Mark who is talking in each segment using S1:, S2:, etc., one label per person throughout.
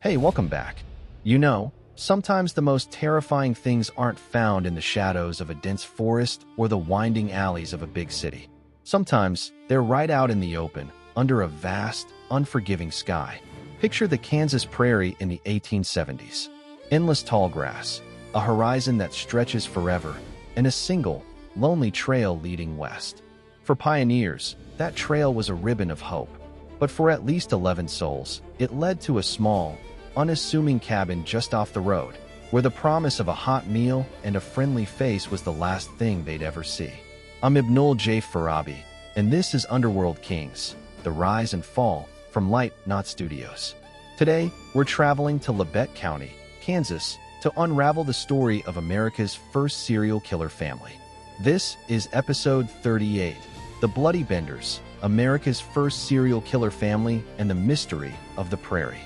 S1: Hey, welcome back. Sometimes the most terrifying things aren't found in the shadows of a dense forest or the winding alleys of a big city. Sometimes they're right out in the open, under a vast, unforgiving sky. Picture the Kansas prairie in the 1870s. Endless tall grass, a horizon that stretches forever, and a single, lonely trail leading west. For pioneers, that trail was a ribbon of hope. But for at least 11 souls, it led to a small, unassuming cabin just off the road, where the promise of a hot meal and a friendly face was the last thing they'd ever see. I'm Ibnul J. Farabi, and this is Underworld Kings, the rise and fall from Light Not Studios. Today, we're traveling to Labette County, Kansas, to unravel the story of America's first serial killer family. This is episode 38, The Bloody Benders, America's first serial killer family and the mystery of the Prairie.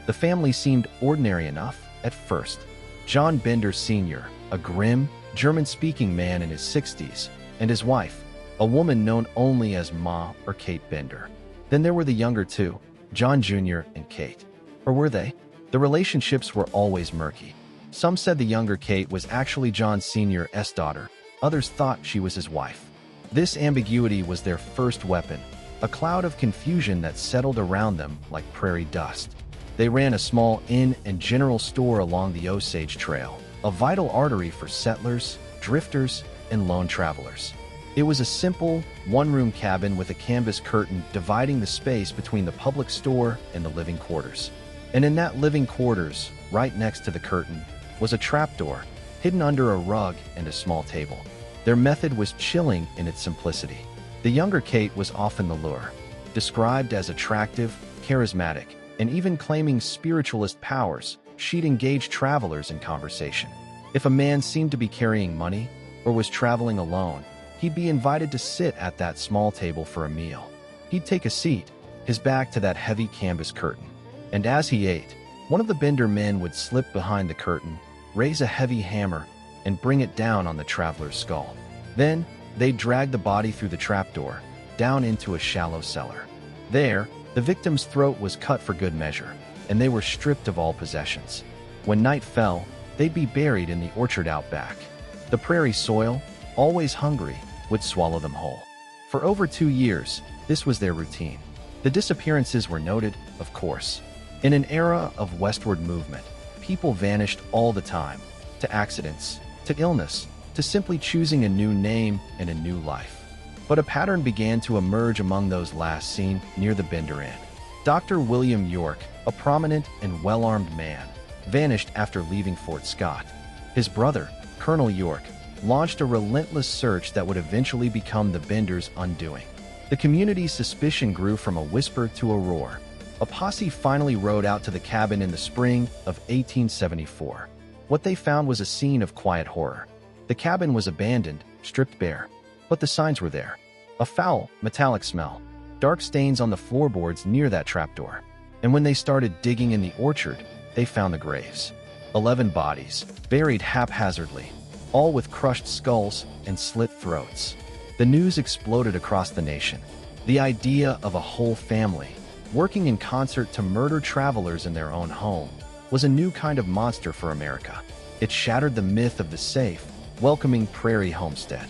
S1: The family seemed ordinary enough at first. John Bender Sr., a grim, German-speaking man in his 60s, and his wife, a woman known only as Ma or Kate Bender. Then there were the younger two, John Jr. and Kate. Or were they? The relationships were always murky. Some said the younger Kate was actually John Sr.'s daughter. Others thought she was his wife. This ambiguity was their first weapon, a cloud of confusion that settled around them like prairie dust. They ran a small inn and general store along the Osage Trail, a vital artery for settlers, drifters, and lone travelers. It was a simple, one-room cabin with a canvas curtain dividing the space between the public store and the living quarters. And in that living quarters, right next to the curtain, was a trapdoor, hidden under a rug and a small table. Their method was chilling in its simplicity. The younger Kate was often the lure, described as attractive, charismatic, and even claiming spiritualist powers. She'd engage travelers in conversation. If a man seemed to be carrying money or was traveling alone, he'd be invited to sit at that small table for a meal. He'd take a seat, his back to that heavy canvas curtain. And as he ate, one of the Bender men would slip behind the curtain, raise a heavy hammer, and bring it down on the traveler's skull. Then, they'd drag the body through the trapdoor, down into a shallow cellar. There, the victim's throat was cut for good measure, and they were stripped of all possessions. When night fell, they'd be buried in the orchard out back. The prairie soil, always hungry, would swallow them whole. For over 2 years, this was their routine. The disappearances were noted, of course. In an era of westward movement, people vanished all the time, to accidents, to illness, to simply choosing a new name and a new life. But a pattern began to emerge among those last seen near the Bender Inn. Dr. William York, a prominent and well-armed man, vanished after leaving Fort Scott. His brother, Colonel York, launched a relentless search that would eventually become the Benders' undoing. The community's suspicion grew from a whisper to a roar. A posse finally rode out to the cabin in the spring of 1874. What they found was a scene of quiet horror. The cabin was abandoned, stripped bare. But the signs were there. A foul, metallic smell, dark stains on the floorboards near that trapdoor. And when they started digging in the orchard, they found the graves. 11 bodies, buried haphazardly, all with crushed skulls and slit throats. The news exploded across the nation. The idea of a whole family, working in concert to murder travelers in their own home, was a new kind of monster for America. It shattered the myth of the safe, welcoming prairie homestead.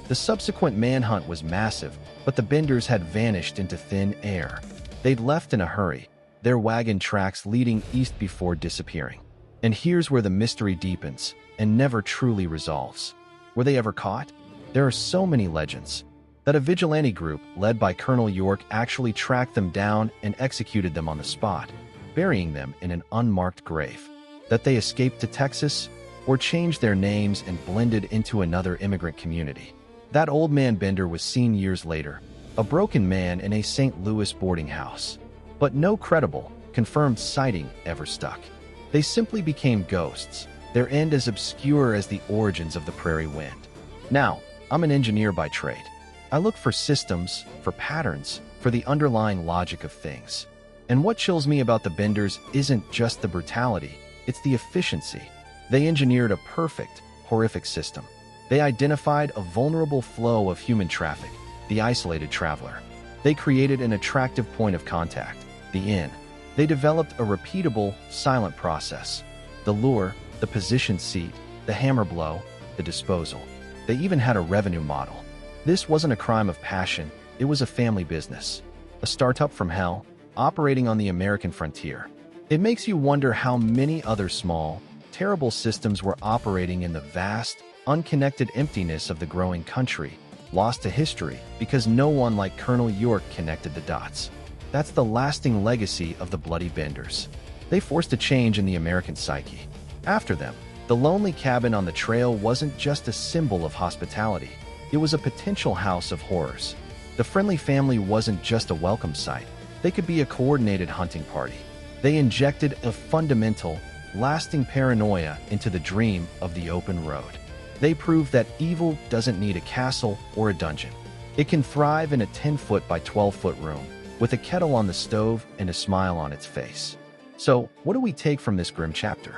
S1: The subsequent manhunt was massive, but the Benders had vanished into thin air. They'd left in a hurry, their wagon tracks leading east before disappearing. And here's where the mystery deepens and never truly resolves. Were they ever caught? There are so many legends. That a vigilante group led by Colonel York actually tracked them down and executed them on the spot, burying them in an unmarked grave. That they escaped to Texas or changed their names and blended into another immigrant community. That old man Bender was seen years later, a broken man in a St. Louis boarding house. But no credible, confirmed sighting ever stuck. They simply became ghosts, their end as obscure as the origins of the prairie wind. Now, I'm an engineer by trade. I look for systems, for patterns, for the underlying logic of things. And what chills me about the Benders isn't just the brutality, it's the efficiency. They engineered a perfect, horrific system. They identified a vulnerable flow of human traffic, the isolated traveler. They created an attractive point of contact, the inn, They developed a repeatable, silent process. The lure, the position seat, the hammer blow, the disposal. They even had a revenue model. This wasn't a crime of passion, it was a family business. A startup from hell, operating on the American frontier. It makes you wonder how many other small, terrible systems were operating in the vast, unconnected emptiness of the growing country, lost to history because no one like Colonel York connected the dots. That's the lasting legacy of the Bloody Benders. They forced a change in the American psyche. After them, the lonely cabin on the trail wasn't just a symbol of hospitality, it was a potential house of horrors. The friendly family wasn't just a welcome sight, they could be a coordinated hunting party. They injected a fundamental, lasting paranoia into the dream of the open road. They proved that evil doesn't need a castle or a dungeon. It can thrive in a 10-foot by 12-foot room, with a kettle on the stove and a smile on its face. So, what do we take from this grim chapter?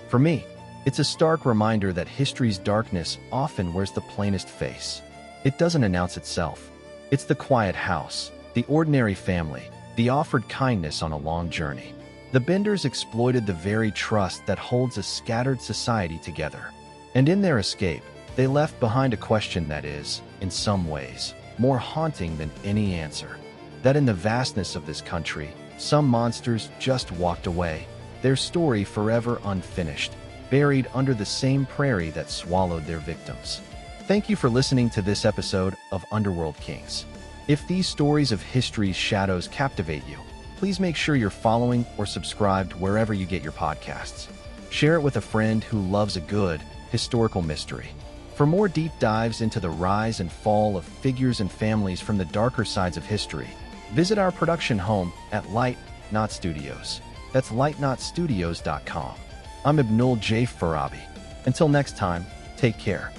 S1: For me, it's a stark reminder that history's darkness often wears the plainest face. It doesn't announce itself. It's the quiet house, the ordinary family, the offered kindness on a long journey. The Benders exploited the very trust that holds a scattered society together. And in their escape, they left behind a question that is, in some ways, more haunting than any answer. That in the vastness of this country, some monsters just walked away, their story forever unfinished, buried under the same prairie that swallowed their victims. Thank you for listening to this episode of Underworld Kings. If these stories of history's shadows captivate you, please make sure you're following or subscribed wherever you get your podcasts. Share it with a friend who loves a good, historical mystery. For more deep dives into the rise and fall of figures and families from the darker sides of history, visit our production home at Light Not Studios. That's lightnotstudios.com. I'm Ibnul J. Farabi. Until next time, take care.